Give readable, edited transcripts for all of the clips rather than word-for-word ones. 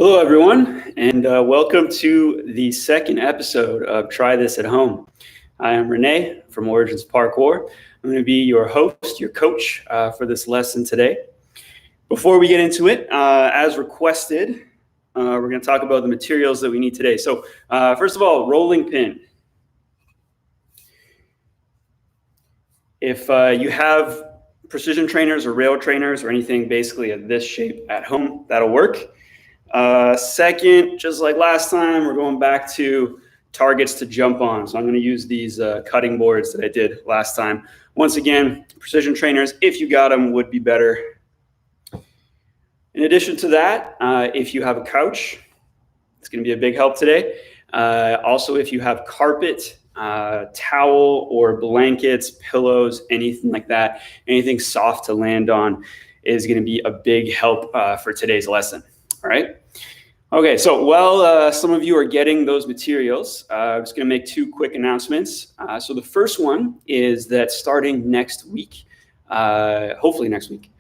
Hello, everyone, and welcome to the second episode of Try This at Home. I am Renee from Origins Parkour. I'm going to be your host, your coach for this lesson today. Before we get into it, as requested, we're going to talk about the materials that we need today. So first of all, rolling pin. If you have precision trainers or rail trainers or anything basically of this shape at home, that'll work. Second, just like last time, we're going back to targets to jump on. So I'm going to use these cutting boards that I did last time. Once again, precision trainers, if you got them, would be better. In addition to that, if you have a couch, it's going to be a big help today. Also, if you have carpet, towel or blankets, pillows, anything like that, anything soft to land on is going to be a big help for today's lesson. All right. Okay, so while some of you are getting those materials, I'm just going to make two quick announcements. So the first one is that starting next week, hopefully next week,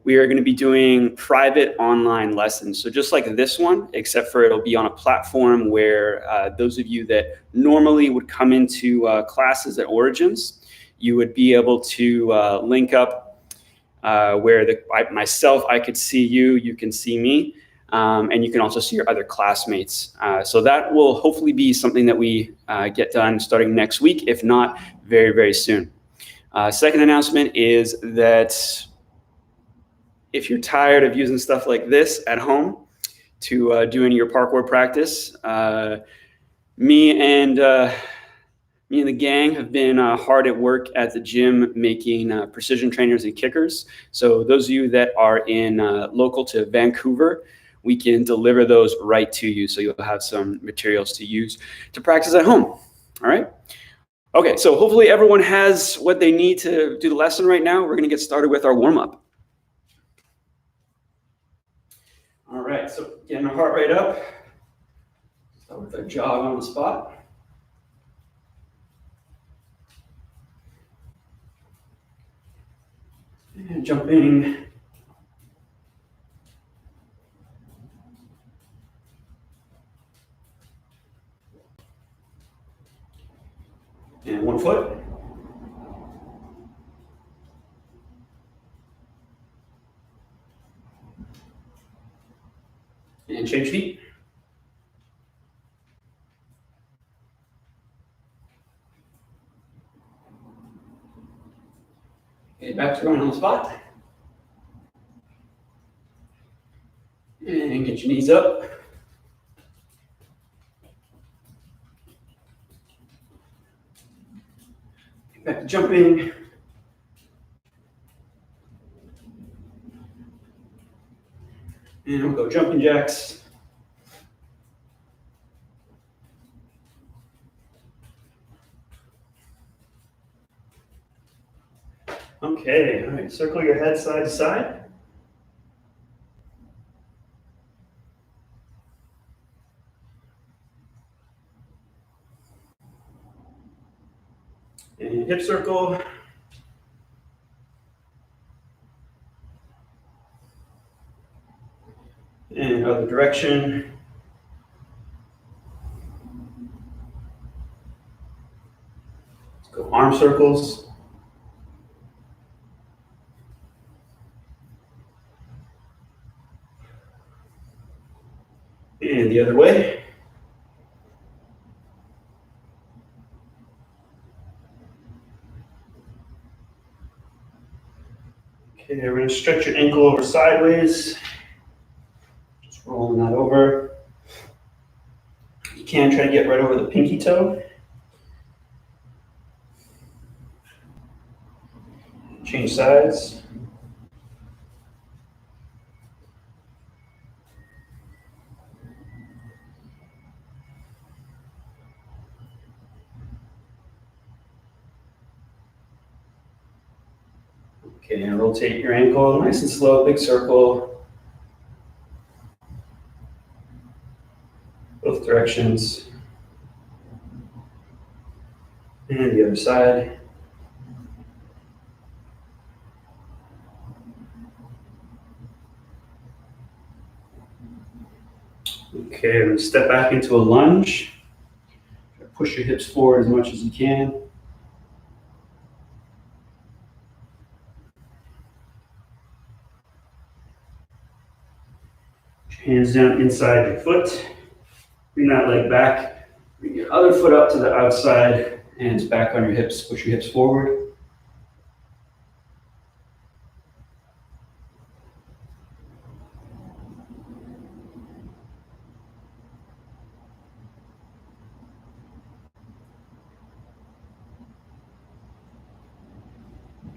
we are going to be doing private online lessons. So just like this one, except for it'll be on a platform where those of you that normally would come into classes at Origins, you would be able to link up where I could see you, you can see me. And you can also see your other classmates. So that will hopefully be something that we get done starting next week, if not very, very soon. Second announcement is that if you're tired of using stuff like this at home to do in your parkour practice, me and the gang have been hard at work at the gym making precision trainers and kickers. So those of you that are in local to Vancouver, we can deliver those right to you. So you'll have some materials to use to practice at home. All right. Okay, so hopefully everyone has what they need to do the lesson right now. We're going to get started with our warm-up. All right, so getting our heart rate up. Start with our jog on the spot. And jumping. And 1 foot. And change feet. Okay, back to running on the spot. And get your knees up. Back to jumping. And we'll go jumping jacks. Okay, all right, circle your head side to side. And hip circle. And other direction. Let's go arm circles. And the other way. Okay, we're going to stretch your ankle over sideways. Just rolling that over. You can try to get right over the pinky toe. Change sides. Okay, and rotate your ankle nice and slow, big circle. Both directions. And the other side. Okay, we're gonna step back into a lunge. Push your hips forward as much as you can. Hands down inside your foot. Bring that leg back. Bring your other foot up to the outside. Hands back on your hips. Push your hips forward.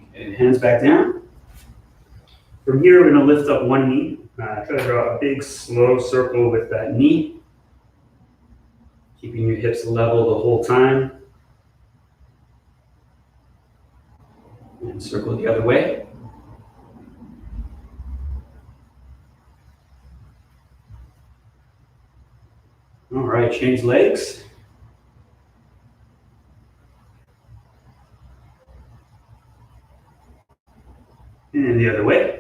Okay, hands back down. From here, we're going to lift up one knee. Try to draw a big, slow circle with that knee. Keeping your hips level the whole time. And circle the other way. All right, change legs. And the other way.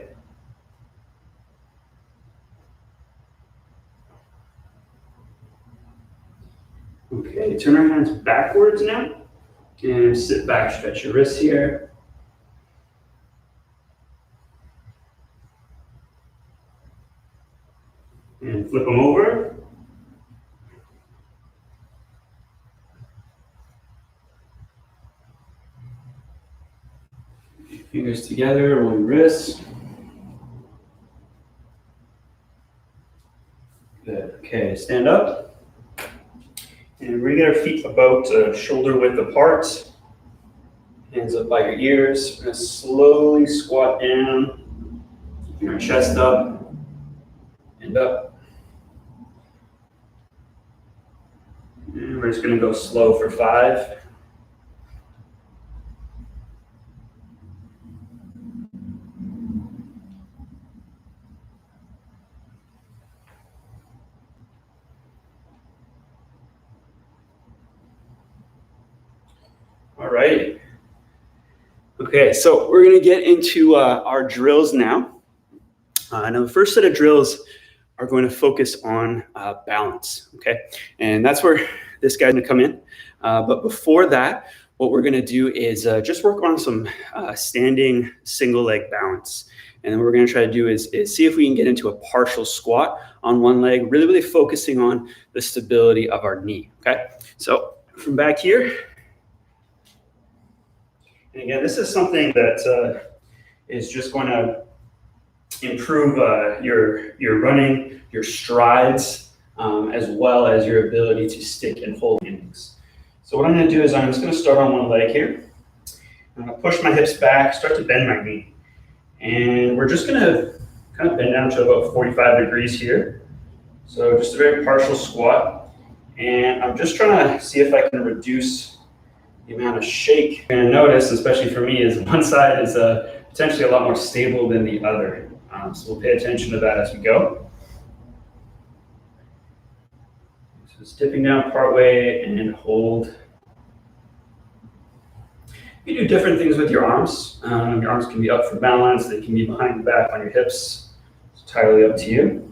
Okay, turn our hands backwards now. And sit back, stretch your wrists here. And flip them over. Fingers together, roll your wrists. Good. Okay, stand up. And we're gonna get our feet about shoulder width apart. Hands up by your ears. We're gonna slowly squat down. Keeping our chest up and up. And we're just gonna go slow for 5. All right. Okay, so we're gonna get into our drills now. Now the first set of drills are going to focus on balance, okay? And that's where this guy's gonna come in. But before that, what we're gonna do is just work on some standing single leg balance. And then what we're gonna try to do is see if we can get into a partial squat on one leg, really focusing on the stability of our knee, okay? So from back here, and again, this is something that is just going to improve your running, your strides, as well as your ability to stick and hold landings. So what I'm going to do is I'm just going to start on one leg here. I'm going to push my hips back, start to bend my knee. And we're just going to kind of bend down to about 45 degrees here. So just a very partial squat. And I'm just trying to see if I can reduce the amount of shake. You're going to notice, especially for me, is one side is potentially a lot more stable than the other. So we'll pay attention to that as we go. So just dipping down partway and hold. You do different things with your arms. Your arms can be up for balance. They can be behind the back on your hips. It's entirely up to you.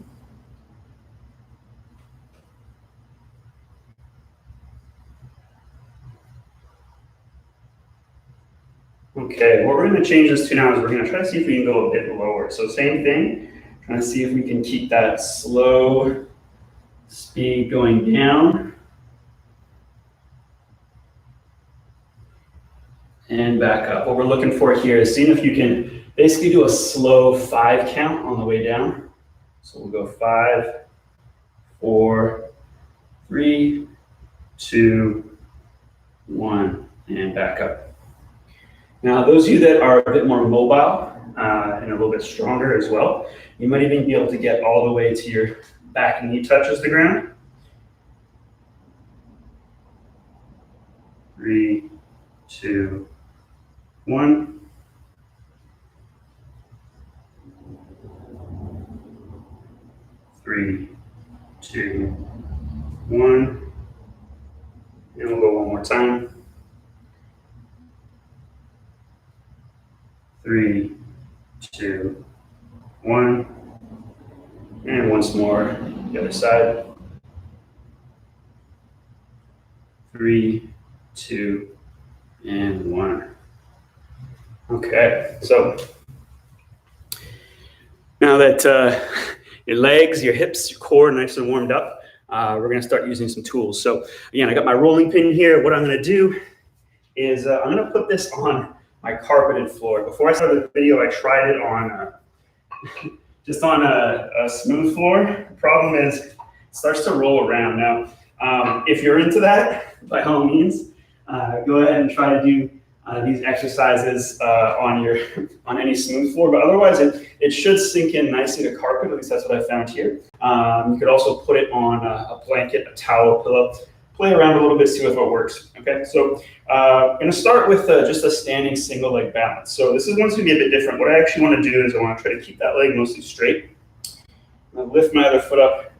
Okay, what we're going to change this to now is we're going to try to see if we can go a bit lower. So same thing, trying to see if we can keep that slow speed going down. And back up. What we're looking for here is seeing if you can basically do a slow 5 count on the way down. So we'll go 5, 4, 3, 2, 1, and back up. Now, those of you that are a bit more mobile and a little bit stronger as well, you might even be able to get all the way to your back knee touches the ground. 3, 2, 1. Three, 2, 1. And we'll go one more time. 3, 2, 1. And once more, the other side. 3, 2, and 1. Okay, so now that your legs, your hips, your core nice and warmed up, we're going to start using some tools. So again, I got my rolling pin here. What I'm going to do is I'm going to put this on my carpeted floor. Before I started the video, I tried it on just on a smooth floor. The problem is it starts to roll around. Now, if you're into that, by all means, go ahead and try to do these exercises on any smooth floor. But otherwise, it should sink in nicely to carpet. At least that's what I found here. You could also put it on a blanket, a towel, a pillow. Play around a little bit, see what works. Okay, so I'm going to start with just a standing single leg balance. So this is going to be a bit different. What I actually want to do is I want to try to keep that leg mostly straight. I'm going to lift my other foot up,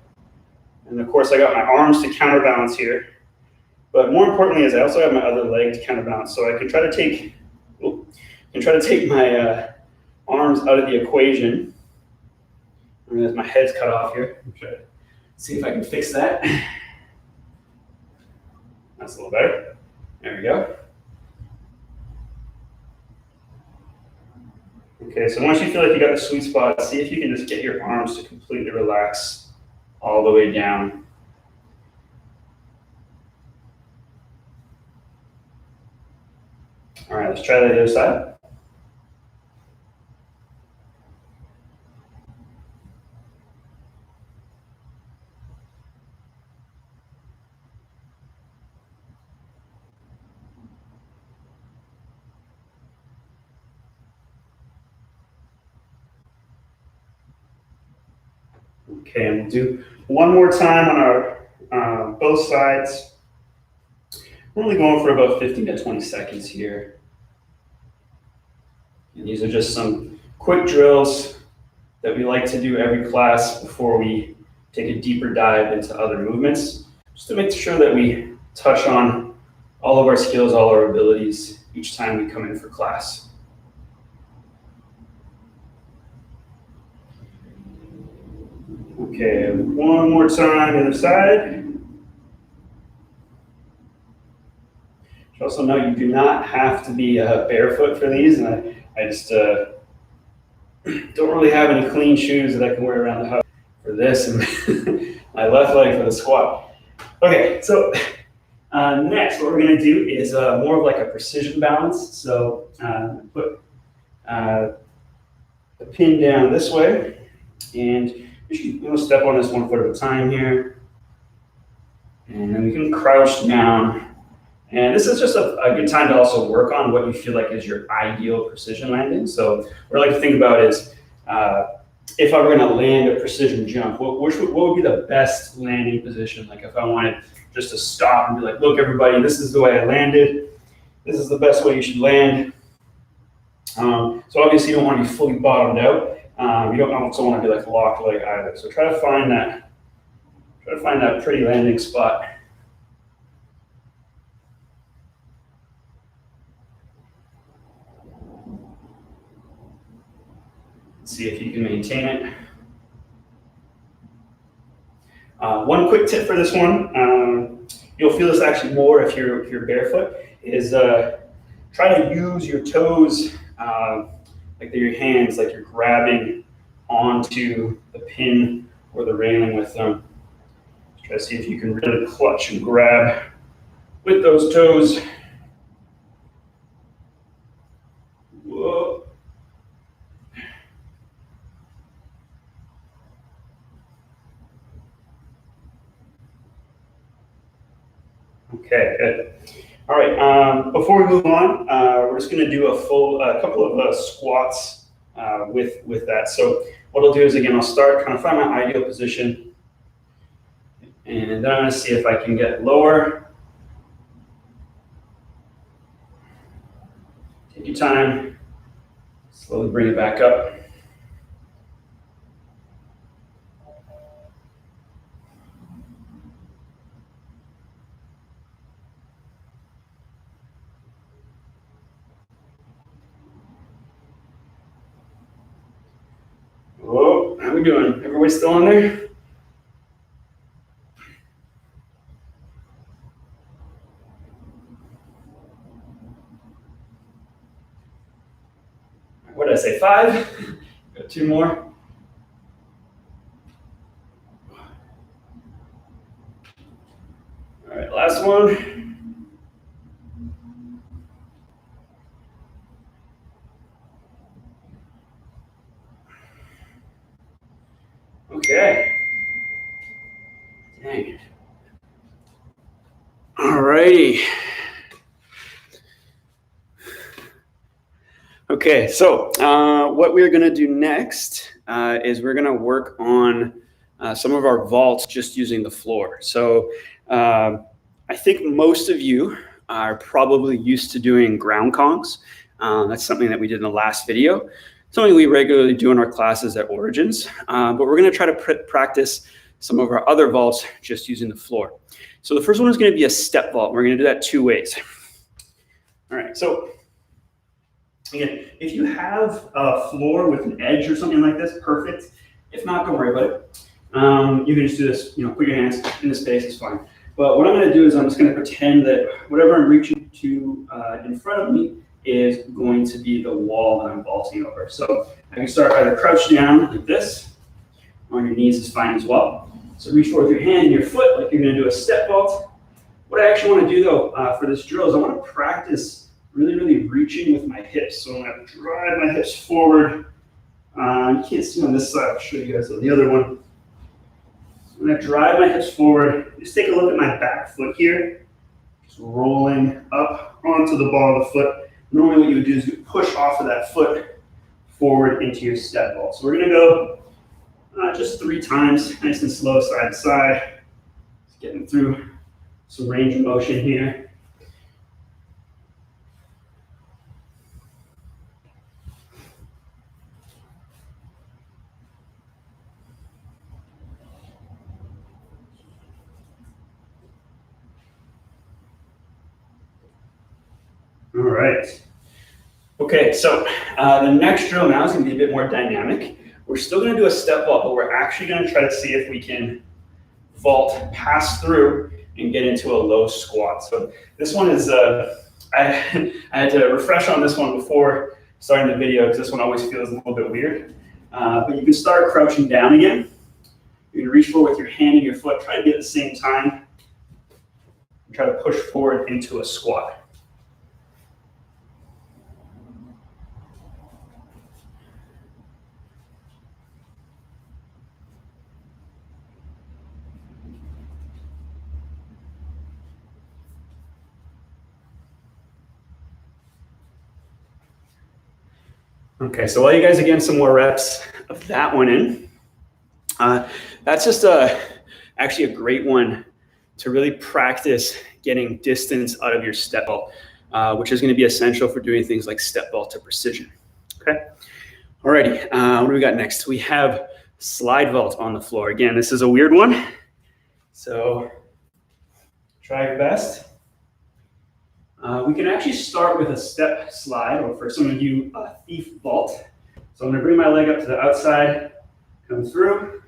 and of course I got my arms to counterbalance here. But more importantly is I also have my other leg to counterbalance. So I can try to take, my arms out of the equation. And as my head's cut off here, I'm trying to see if I can fix that. That's a little better. There we go. Okay, so once you feel like you got the sweet spot, see if you can just get your arms to completely relax all the way down. All right, let's try the other side. Okay, and we'll do one more time on our both sides. We're only going for about 15 to 20 seconds here. And these are just some quick drills that we like to do every class before we take a deeper dive into other movements, just to make sure that we touch on all of our skills, all our abilities each time we come in for class. Okay, one more time, the other side. You also know you do not have to be barefoot for these, and I just don't really have any clean shoes that I can wear around the house for this, and my left leg for the squat. Okay, so next what we're going to do is more of like a precision balance. So put the pin down this way, and we'll step on this 1 foot at a time here, and then we can crouch down. And this is just a good time to also work on what you feel like is your ideal precision landing. So what I like to think about is if I were going to land a precision jump, what would be the best landing position? Like if I wanted just to stop and be like, look, everybody, this is the way I landed. This is the best way you should land. So obviously you don't want to be fully bottomed out. You don't also want to be like locked leg either. So try to find that pretty landing spot. See if you can maintain it. One quick tip for this one, you'll feel this actually more if you're barefoot, is try to use your toes like they're your hands, like you're grabbing onto the pin or the railing with them. Try to see if you can really clutch and grab with those toes. Whoa. Okay, good. All right, before we move on, we're just going to do a couple of squats with that. So what I'll do is, again, I'll start trying to find my ideal position, and then I'm going to see if I can get lower. Take your time, slowly bring it back up. Whoa, how we doing? Everybody still on there? say 5. Got 2 more. All right, last one. Okay. Dang. All righty. Okay, so what we're going to do next is we're going to work on some of our vaults just using the floor. So I think most of you are probably used to doing ground kongs. That's something that we did in the last video. Something we regularly do in our classes at Origins, but we're going to try to practice some of our other vaults just using the floor. So the first one is going to be a step vault. We're going to do that 2 ways. All right, so again, if you have a floor with an edge or something like this, perfect. If not, don't worry about it. You can just do this, put your hands in the space, it's fine. But what I'm going to do is I'm just going to pretend that whatever I'm reaching to in front of me is going to be the wall that I'm vaulting over. So I can start either crouched down like this, on your knees is fine as well. So reach forward with your hand and your foot like you're going to do a step vault. What I actually want to do though for this drill is I want to practice really reaching with my hips. So I'm going to drive my hips forward. You can't see on this side, I'll show you guys on the other one. I'm going to drive my hips forward. Just take a look at my back foot here. Just rolling up onto the ball of the foot. Normally what you would do is you push off of that foot forward into your step vault. So we're going to go just 3 times, nice and slow, side to side. Just getting through some range of motion here. All right. Okay, so the next drill now is going to be a bit more dynamic. We're still going to do a step vault, but we're actually going to try to see if we can vault, pass through, and get into a low squat. So this one is, I had to refresh on this one before starting the video because this one always feels a little bit weird. But you can start crouching down again. You can reach forward with your hand and your foot, try to be at the same time, and try to push forward into a squat. Okay, so while you guys are getting some more reps of that one in, that's just actually a great one to really practice getting distance out of your step vault, which is going to be essential for doing things like step vault to precision. Okay, alrighty, what do we got next? We have slide vault on the floor. Again, this is a weird one, so try your best. We can actually start with a step slide, or for some of you, a thief vault. So I'm going to bring my leg up to the outside, come through.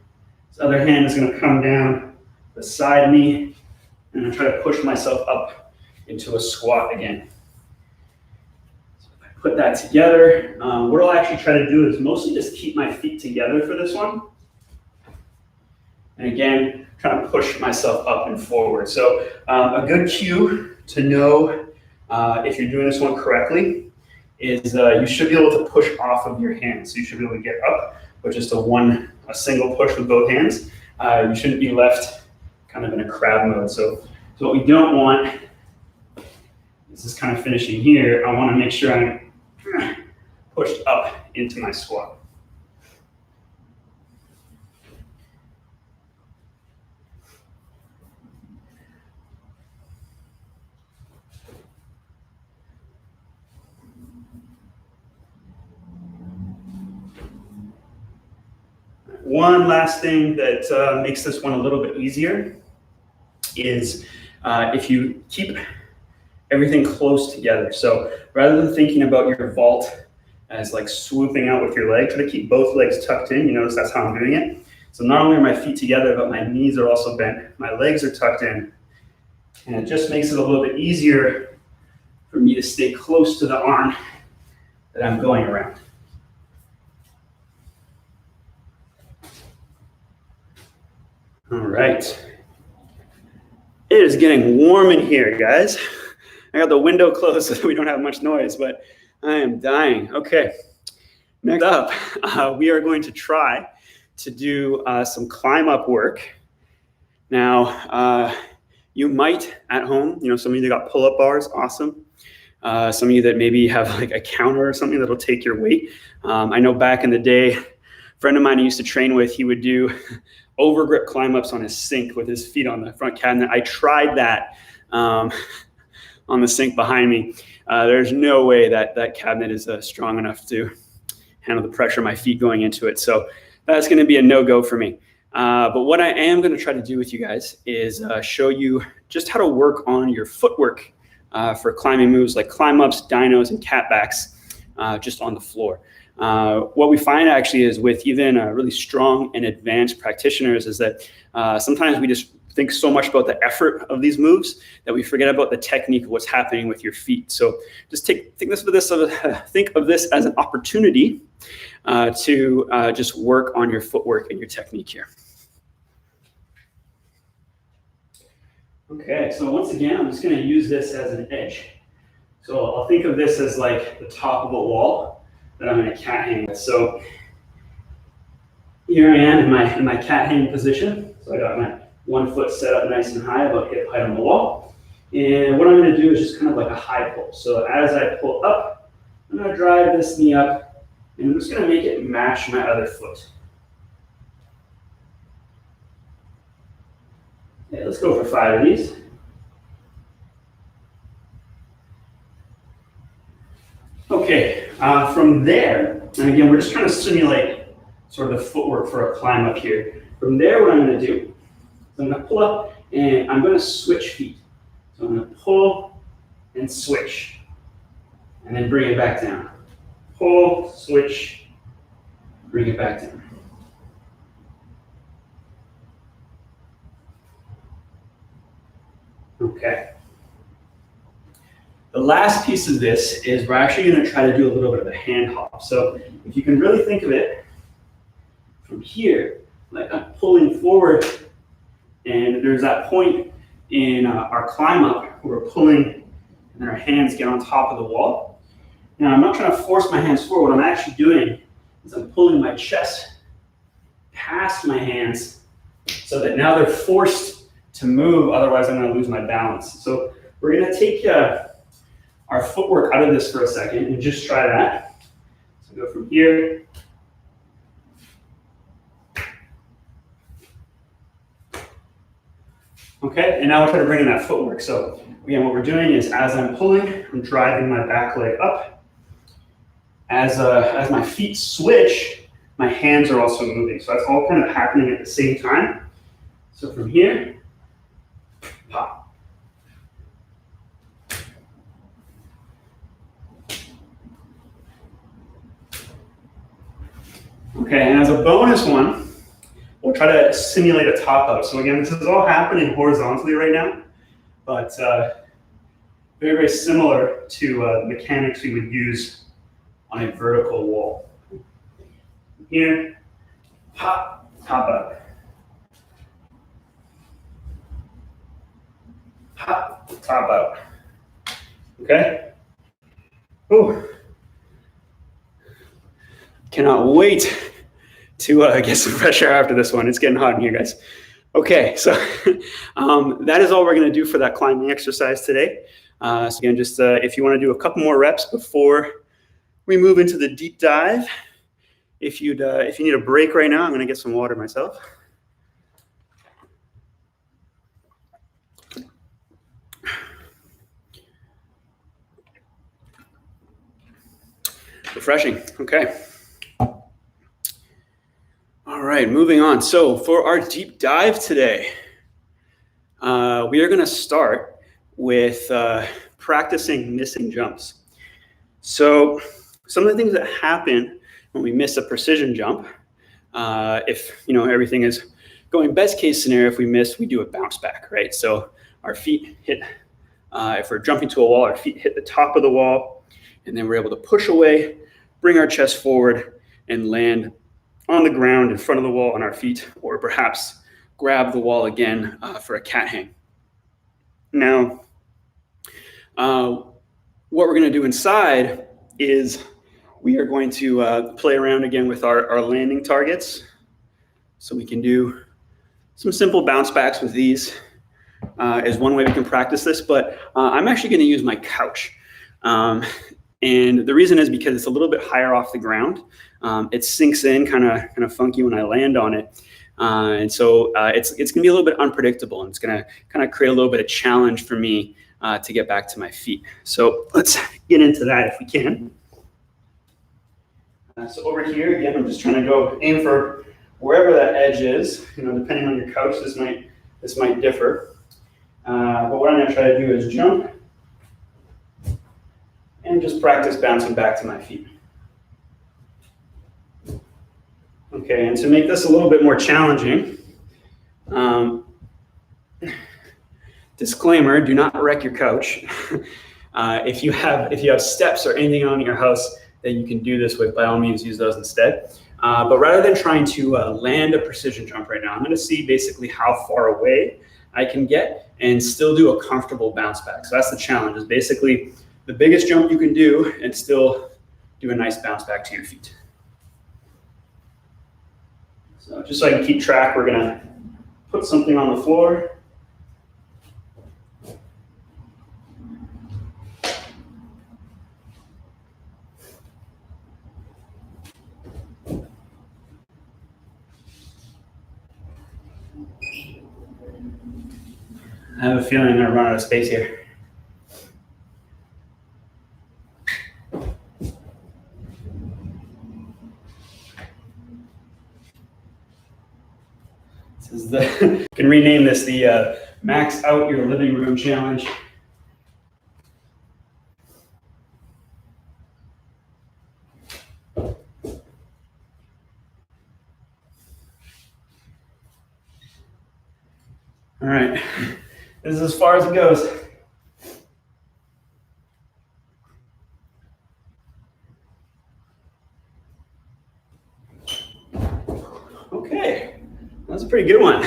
This other hand is going to come down beside me, and I'm try to push myself up into a squat again. So if I put that together, what I'll actually try to do is mostly just keep my feet together for this one. And again, trying to push myself up and forward. So a good cue to know if you're doing this one correctly is you should be able to push off of your hands. So you should be able to get up with just a single push with both hands. You shouldn't be left kind of in a crab mode. So what we don't want is this kind of finishing here. I want to make sure I'm pushed up into my squat. One last thing that makes this one a little bit easier is if you keep everything close together. So rather than thinking about your vault as like swooping out with your leg, try to keep both legs tucked in. You notice that's how I'm doing it. So not only are my feet together, but my knees are also bent. My legs are tucked in. And it just makes it a little bit easier for me to stay close to the arm that I'm going around. All right. It is getting warm in here, guys. I got the window closed so that we don't have much noise, but I am dying. Okay. Next up, we are going to try to do some climb up work. Now, you might at home, some of you got pull-up bars, awesome. Some of you that maybe have like a counter or something that'll take your weight. I know back in the day, a friend of mine I used to train with, he would do overgrip climb ups on his sink with his feet on the front cabinet. I tried that on the sink behind me. There's no way that cabinet is strong enough to handle the pressure of my feet going into it. So that's going to be a no-go for me. But what I am going to try to do with you guys is show you just how to work on your footwork for climbing moves like climb ups, dynos, and cat backs just on the floor. What we find actually is with even really strong and advanced practitioners is that sometimes we just think so much about the effort of these moves that we forget about the technique of what's happening with your feet. So just think of this as an opportunity to just work on your footwork and your technique here. Okay, so once again, I'm just going to use this as an edge. So I'll think of this as like the top of a wall that I'm going to cat hang with. So here I am in my cat hang position. So I got my one foot set up nice and high, about hip height on the wall. And what I'm going to do is just kind of like a high pull. So as I pull up, I'm going to drive this knee up, and I'm just going to make it match my other foot. Okay, let's go for 5 of these. Okay, from there, and again, we're just trying to simulate sort of the footwork for a climb up here. From there, what I'm going to do is I'm going to pull up and I'm going to switch feet. So I'm going to pull and switch, and then bring it back down. Pull, switch, bring it back down. Okay. The last piece of this is we're actually going to try to do a little bit of a hand hop. So if you can really think of it from here, like I'm pulling forward, and there's that point in our climb up where we're pulling and then our hands get on top of the wall. Now I'm not trying to force my hands forward. What I'm actually doing is I'm pulling my chest past my hands so that now they're forced to move, otherwise I'm going to lose my balance. So we're going to take our footwork out of this for a second and just try that. So go from here. Okay, and now we'll try to bring in that footwork. So again, what we're doing is as I'm pulling, I'm driving my back leg up. As my feet switch, my hands are also moving. So that's all kind of happening at the same time. So from here, pop. Okay, and as a bonus one, we'll try to simulate a top out. So again, this is all happening horizontally right now, but very, very similar to the mechanics we would use on a vertical wall. Here, pop, top out. Pop, top out. Okay? Ooh. Cannot wait to get some fresh air after this one. It's getting hot in here, guys. Okay, so that is all we're going to do for that climbing exercise today. So again, just if you want to do a couple more reps before we move into the deep dive, if you need a break right now, I'm going to get some water myself. Refreshing. Okay. All right, moving on. So for our deep dive today, we are going to start with practicing missing jumps. So some of the things that happen when we miss a precision jump, if everything is going best case scenario, if we miss, we do a bounce back, right? So our feet hit, if we're jumping to a wall, our feet hit the top of the wall, and then we're able to push away, bring our chest forward, and land on the ground in front of the wall on our feet, or perhaps grab the wall again for a cat hang. Now, what we're going to do inside is we are going to play around again with our landing targets. So we can do some simple bounce backs with these is one way we can practice this, but I'm actually going to use my couch. And the reason is because it's a little bit higher off the ground. It sinks in kind of funky when I land on it. And so it's going to be a little bit unpredictable, and it's going to kind of create a little bit of challenge for me to get back to my feet. So let's get into that if we can. So over here, again, I'm just trying to go aim for wherever that edge is. Depending on your couch, this might differ. But what I'm going to try to do is jump and just practice bouncing back to my feet. Okay, and to make this a little bit more challenging, disclaimer: do not wreck your couch. If you have steps or anything on your house that you can do this with, by all means use those instead. But rather than trying to land a precision jump right now, I'm going to see basically how far away I can get and still do a comfortable bounce back. So that's the challenge, is basically the biggest jump you can do and still do a nice bounce back to your feet. So just so I can keep track, we're going to put something on the floor. I have a feeling I'm going to run out of space here. This is you can rename this the Max Out Your Living Room Challenge. All right. This is as far as it goes. Okay, that's a pretty good one.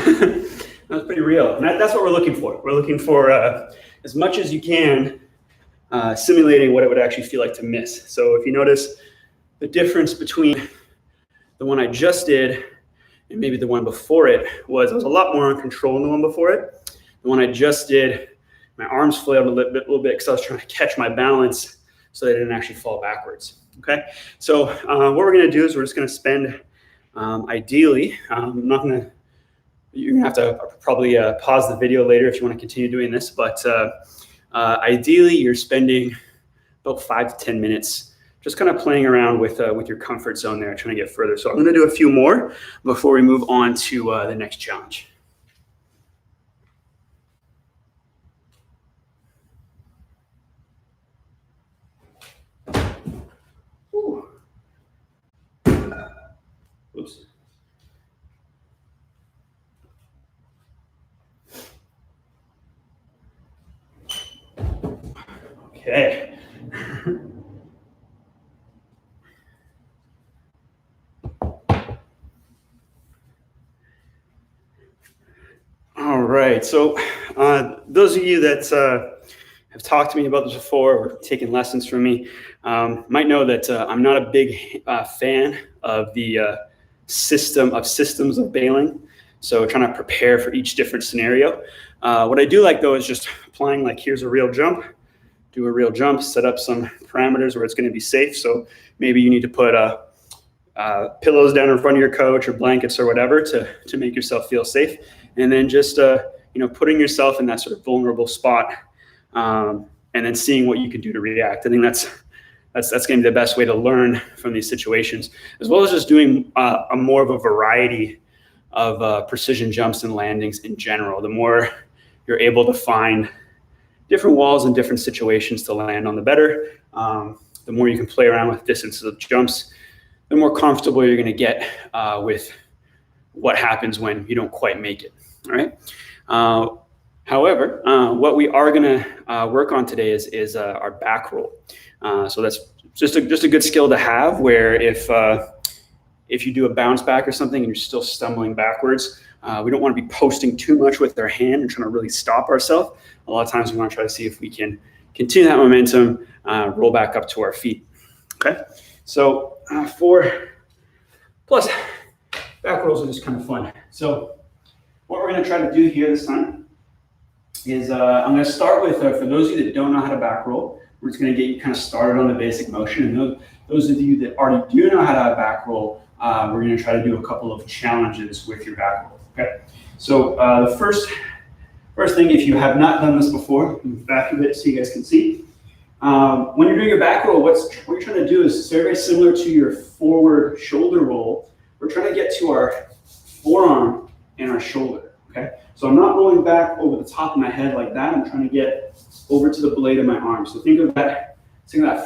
That's pretty real. And that's what we're looking for. We're looking for as much as you can, simulating what it would actually feel like to miss. So if you notice the difference between the one I just did and maybe the one before it was I was a lot more in control in the one before it. The one I just did, my arms flailed a little bit because I was trying to catch my balance so they didn't actually fall backwards. Okay, so what we're going to do is we're just going to spend, ideally, I'm not going to, you're going to have to probably pause the video later if you want to continue doing this, but ideally you're spending about 5 to 10 minutes just kind of playing around with your comfort zone there, trying to get further. So I'm going to do a few more before we move on to the next challenge. Oops. Okay. All right. So those of you that have talked to me about this before or taken lessons from me might know that I'm not a big fan of the systems of bailing. So trying to prepare for each different scenario. What I do like though is just applying, like, here's a real jump, do a real jump, set up some parameters where it's going to be safe. So maybe you need to put pillows down in front of your couch or blankets or whatever to make yourself feel safe. And then just putting yourself in that sort of vulnerable spot, and then seeing what you can do to react. I think that's going to be the best way to learn from these situations, as well as just doing a more of a variety of precision jumps and landings in general. The more you're able to find different walls and different situations to land on, the better. The more you can play around with distances of jumps, the more comfortable you're going to get with what happens when you don't quite make it. All right. However, what we are going to work on today is our back roll. So that's just a good skill to have, where if you do a bounce back or something and you're still stumbling backwards, We don't want to be posting too much with our hand and trying to really stop ourselves. A lot of times we want to try to see if we can continue that momentum, roll back up to our feet. Okay, so plus back rolls are just kind of fun. So what we're going to try to do here this time is I'm going to start with, for those of you that don't know how to back roll, we're just going to get you kind of started on the basic motion. And those of you that already do know how to back roll, we're going to try to do a couple of challenges with your back roll. Okay, so the first thing, if you have not done this before, back a bit so you guys can see. When you're doing your back roll, what you're trying to do is very similar to your forward shoulder roll. We're trying to get to our forearm and our shoulder. Okay, so I'm not rolling back over the top of my head like that. I'm trying to get over to the blade of my arm. So think of that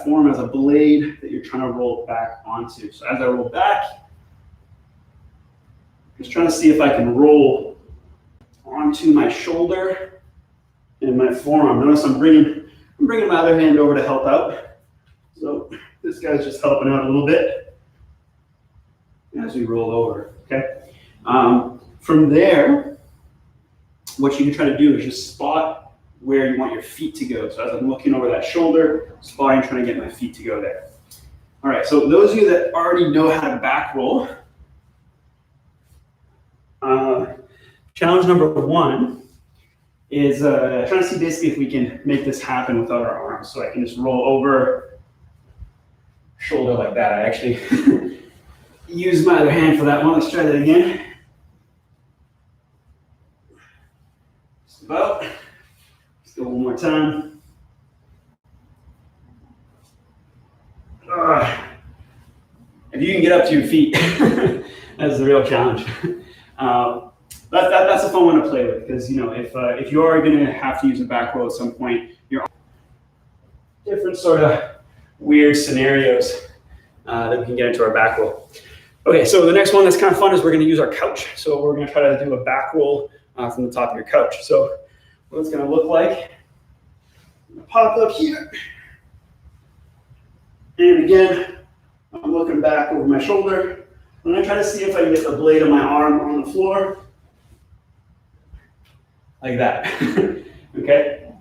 form as a blade that you're trying to roll back onto. So as I roll back, just trying to see if I can roll onto my shoulder and my forearm. Notice I'm bringing my other hand over to help out. So this guy's just helping out a little bit as we roll over. Okay. From there, what you can try to do is just spot where you want your feet to go. So as I'm looking over that shoulder, spotting, trying to get my feet to go there. All right, so those of you that already know how to back roll, challenge number one is trying to see basically if we can make this happen without our arms. So I can just roll over shoulder like that. I actually use my other hand for that one. Let's try that again. Just about. Let's go one more time. If you can get up to your feet, that's the real challenge. That's a fun one to play with, because if you are going to have to use a back roll at some point, you're different sort of weird scenarios that we can get into our back roll. Okay, so the next one that's kind of fun is we're going to use our couch. So we're going to try to do a back roll from the top of your couch. So what it's going to look like, I'm going to pop up here, and again, I'm looking back over my shoulder. I'm going to try to see if I can get the blade of my arm on the floor, like that. Okay,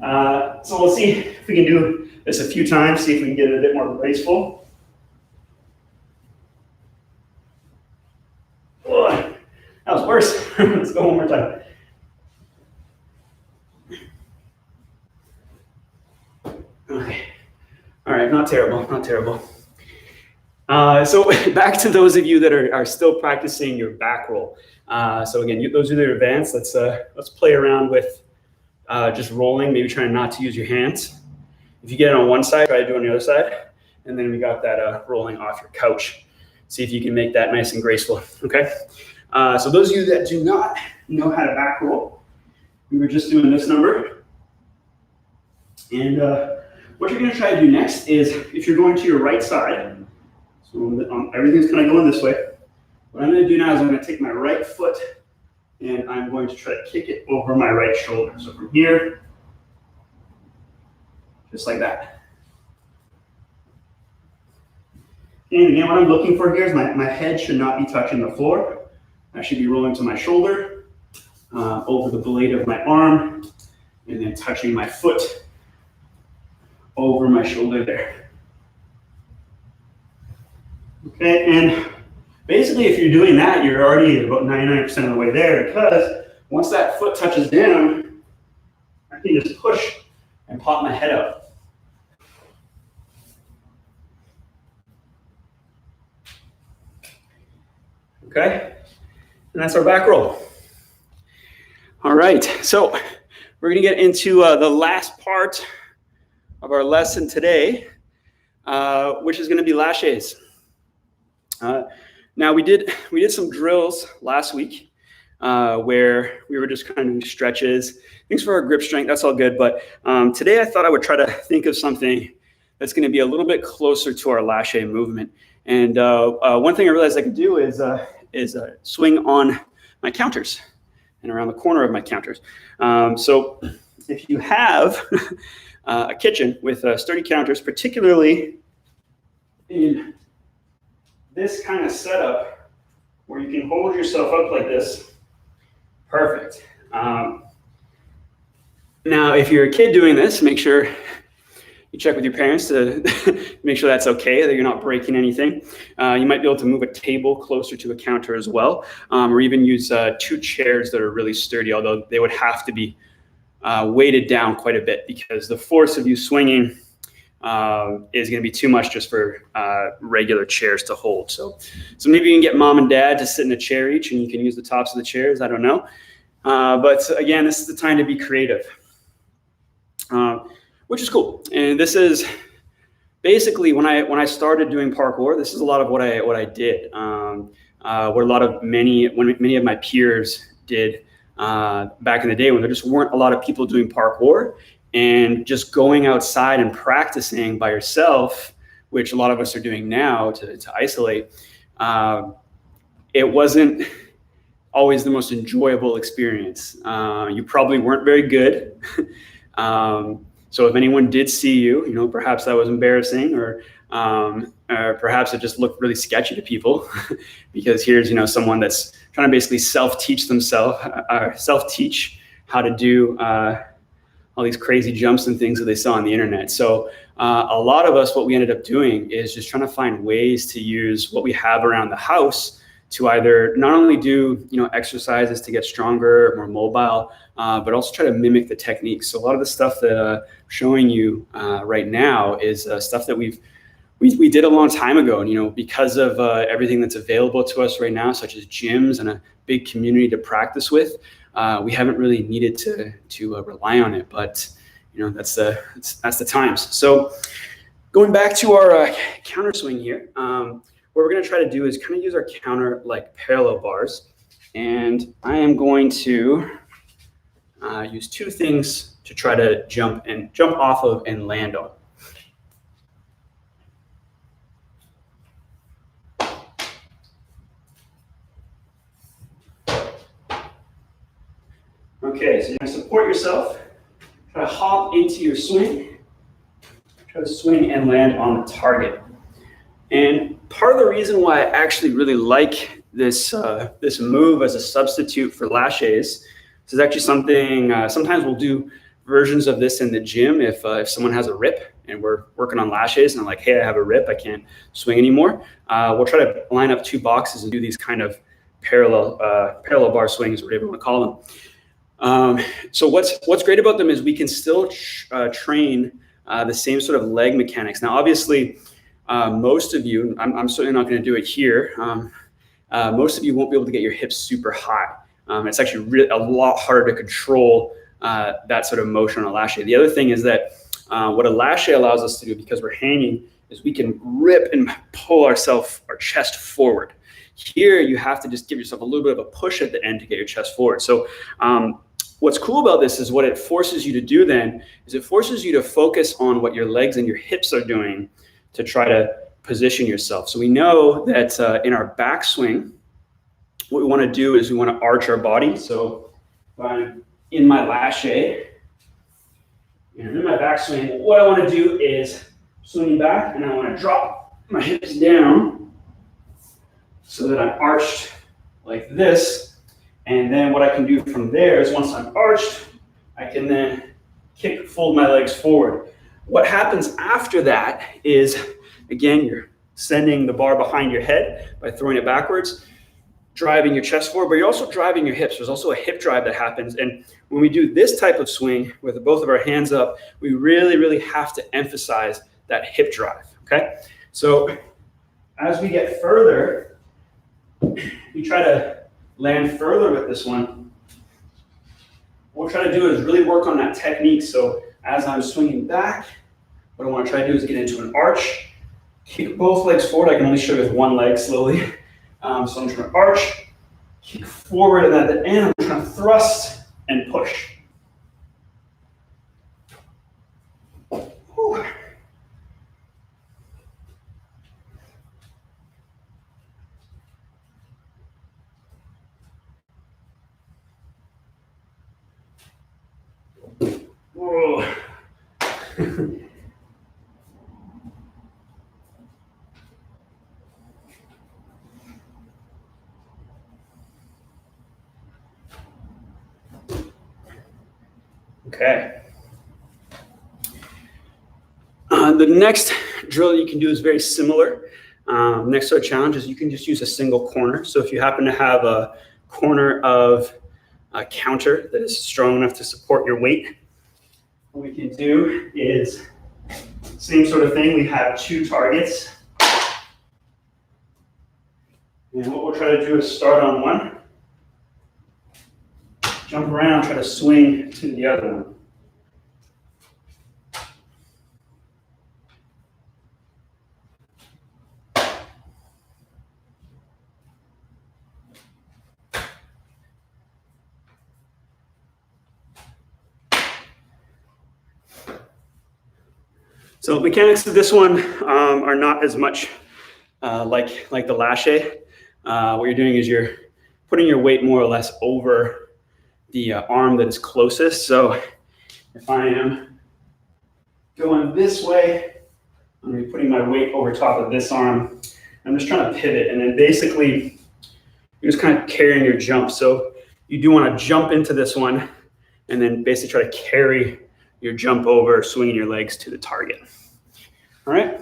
so we'll see if we can do this a few times, see if we can get it a bit more graceful. Oh, that was worse. Let's go one more time. Okay, all right, not terrible, not terrible. So back to those of you that are still practicing your back roll. So again, those are the advanced. Let's play around with just rolling, maybe trying not to use your hands. If you get it on one side, try to do it on the other side. And then we got that rolling off your couch. See if you can make that nice and graceful, okay? So those of you that do not know how to back roll, we were just doing this number. And what you're gonna try to do next is, if you're going to your right side, so everything's kind of going this way. What I'm going to do now is I'm going to take my right foot and I'm going to try to kick it over my right shoulder. So from here, just like that. And again, what I'm looking for here is my head should not be touching the floor. I should be rolling to my shoulder, over the blade of my arm, and then touching my foot over my shoulder there. Okay, and basically if you're doing that, you're already about 99% of the way there, because once that foot touches down, I can just push and pop my head up. Okay, and that's our back roll. All right, so we're gonna get into the last part of our lesson today, which is gonna be laches. Now we did some drills last week where we were just kind of doing stretches, things for our grip strength. That's all good. But today I thought I would try to think of something that's going to be a little bit closer to our lache movement. And one thing I realized I could do is swing on my counters and around the corner of my counters. So if you have a kitchen with sturdy counters, particularly in this kind of setup where you can hold yourself up like this Perfect. Now, if you're a kid doing this, make sure you check with your parents to make sure that's okay, that you're not breaking anything. You might be able to move a table closer to a counter as well, or even use 2 chairs that are really sturdy, although they would have to be weighted down quite a bit because the force of you swinging is going to be too much just for regular chairs to hold. So maybe you can get mom and dad to sit in a chair each, and you can use the tops of the chairs. I don't know. But again, this is the time to be creative, which is cool. And this is basically when I started doing parkour. This is a lot of what I did. What many of my peers did back in the day when there just weren't a lot of people doing parkour, and just going outside and practicing by yourself, which a lot of us are doing now to isolate. It wasn't always the most enjoyable experience. You probably weren't very good. So if anyone did see you, perhaps that was embarrassing, or perhaps it just looked really sketchy to people because here's, someone that's trying to basically self-teach how to do all these crazy jumps and things that they saw on the internet. So a lot of us, what we ended up doing is just trying to find ways to use what we have around the house to either not only do exercises to get stronger, more mobile, but also try to mimic the techniques. So a lot of the stuff that I'm showing you right now is stuff that we did a long time ago. And because of everything that's available to us right now, such as gyms and a big community to practice with, we haven't really needed to rely on it. But that's the times. So going back to our counter swing here. What we're going to try to do is kind of use our counter like parallel bars. And I am going to use 2 things to try to jump off of and land on. Okay, so you're going to support yourself, try to hop into your swing, try to swing and land on the target. And part of the reason why I actually really like this move as a substitute for laches, this is actually something, sometimes we'll do versions of this in the gym if someone has a rip and we're working on laches and I'm like, hey, I have a rip, I can't swing anymore. We'll try to line up 2 boxes and do these kind of parallel bar swings, whatever you want to call them. So what's great about them is we can still train the same sort of leg mechanics. Now, obviously, most of you, I'm certainly not going to do it here. Most of you won't be able to get your hips super high. It's actually really a lot harder to control that sort of motion on a lache. The other thing is that what a lache allows us to do, because we're hanging, is we can rip and pull our chest forward. Here, you have to just give yourself a little bit of a push at the end to get your chest forward. So what's cool about this is what it forces you to do then is it forces you to focus on what your legs and your hips are doing to try to position yourself. So we know that in our backswing, what we want to do is we want to arch our body. So if I'm in my lache and in my backswing, what I want to do is swing back and I want to drop my hips down so that I'm arched like this. And then what I can do from there is once I'm arched, I can then fold my legs forward. What happens after that is, again, you're sending the bar behind your head by throwing it backwards, driving your chest forward, but you're also driving your hips. There's also a hip drive that happens. And when we do this type of swing with both of our hands up, we really, really have to emphasize that hip drive, okay? So as we get further, we try to land further with this one. What we'll try to do is really work on that technique. So as I'm swinging back, what I want to try to do is get into an arch, kick both legs forward. I can only show you with one leg slowly. So I'm trying to arch, kick forward, and at the end, I'm trying to thrust and push. Whew. Whoa. Okay. The next drill you can do is very similar. Next to our challenge is you can just use a single corner. So if you happen to have a corner of a counter that is strong enough to support your weight, what we can do is same sort of thing. We have 2 targets. And what we'll try to do is start on one, jump around, try to swing to the other one. So mechanics of this one are not as much like the Lache. What you're doing is you're putting your weight more or less over the arm that is closest. So if I am going this way, I'm going to be putting my weight over top of this arm. I'm just trying to pivot, and then basically you're just kind of carrying your jump. So you do want to jump into this one and then basically try to carry your jump over, swinging your legs to the target. All right.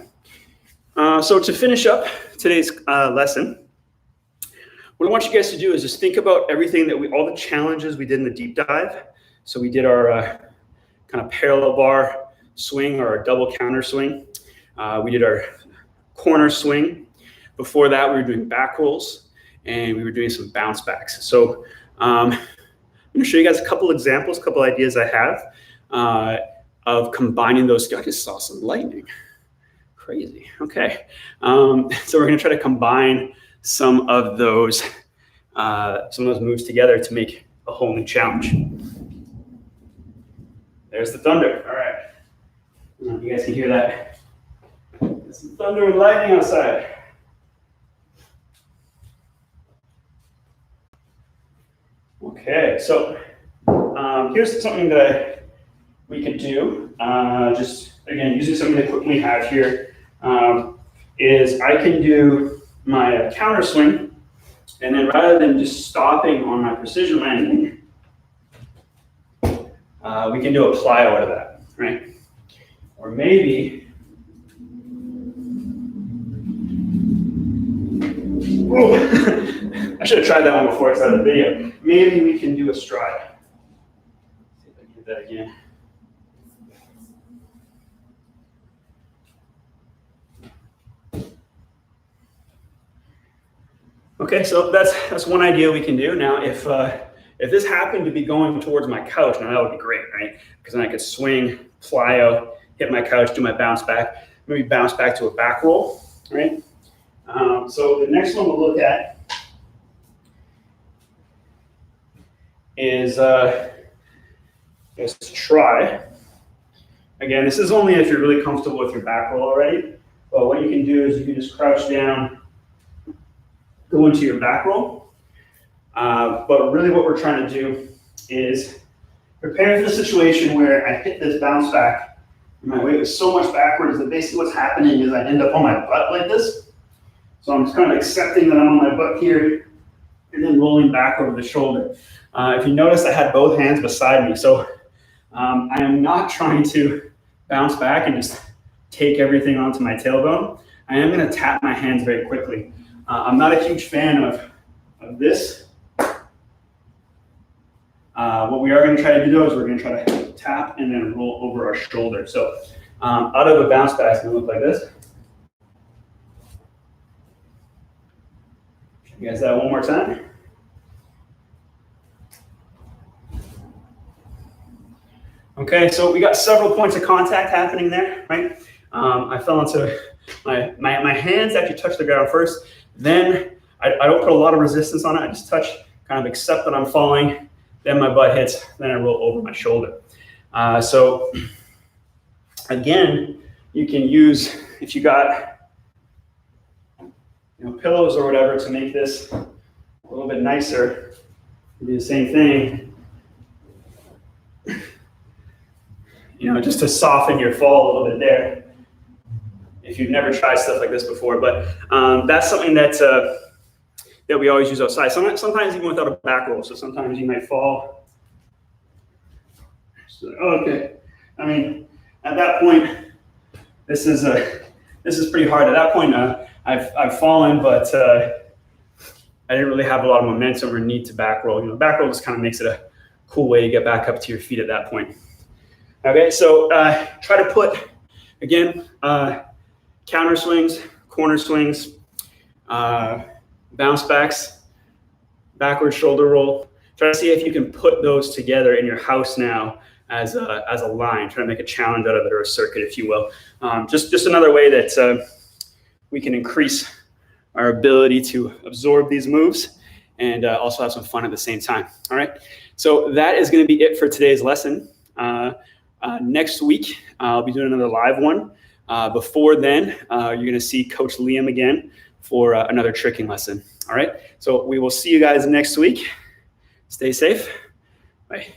So to finish up today's lesson, what I want you guys to do is just think about everything that all the challenges we did in the deep dive. So we did our kind of parallel bar swing or our double counter swing. We did our corner swing. Before that, we were doing back rolls and we were doing some bounce backs. So I'm going to show you guys a couple examples, a couple ideas I have of combining those. I just saw some lightning. Crazy. Okay. So we're going to try to combine some of those moves together to make a whole new challenge. There's the thunder. All right. I don't know if you guys can hear that. There's some thunder and lightning outside. Okay. So here's something that we could do. Just again, using some of the equipment we have here. Is I can do my counter swing, and then rather than just stopping on my precision landing, we can do a plyo out of that, right? Or maybe, I should have tried that one before I started the video. Maybe we can do a stride. See if I can do that again. Okay, so that's one idea we can do. Now, if this happened to be going towards my couch, now that would be great, right? Because then I could swing, plyo, hit my couch, do my bounce back, maybe bounce back to a back roll, right? So the next one we'll look at is just try. Again, this is only if you're really comfortable with your back roll already. But what you can do is you can just crouch down, go into your back roll. But really what we're trying to do is prepare for the situation where I hit this bounce back and my weight was so much backwards that basically what's happening is I end up on my butt like this. So I'm just kind of accepting that I'm on my butt here and then rolling back over the shoulder. If you notice, I had both hands beside me. So I am not trying to bounce back and just take everything onto my tailbone. I am going to tap my hands very quickly. I'm not a huge fan of this. What we are going to try to do though is we're going to try to tap and then roll over our shoulder. So out of a bounce back, it's going to look like this. Show you guys that one more time. Okay, so we got several points of contact happening there, right? I fell into my hands actually touch the ground first. Then I don't put a lot of resistance on it. I just touch, kind of accept that I'm falling. Then my butt hits. Then I roll over my shoulder. So again, you can use, if you got pillows or whatever to make this a little bit nicer, you do the same thing. Just to soften your fall a little bit there. If you've never tried stuff like this before, but that's something that we always use outside. Sometimes even without a back roll. So sometimes you might fall. Just So, okay. I mean, at that point, this is pretty hard. At that point, I've fallen, but I didn't really have a lot of momentum or need to back roll. You know, back roll just kind of makes it a cool way to get back up to your feet at that point. Okay, so try to put, again, counter swings, corner swings, bounce backs, backward shoulder roll. Try to see if you can put those together in your house now as a line. Try to make a challenge out of it, or a circuit, if you will. Just another way that we can increase our ability to absorb these moves and also have some fun at the same time. All right, so that is going to be it for today's lesson. Next week, I'll be doing another live one. Before then, you're going to see Coach Liam again for another tricking lesson. All right, so we will see you guys next week. Stay safe. Bye.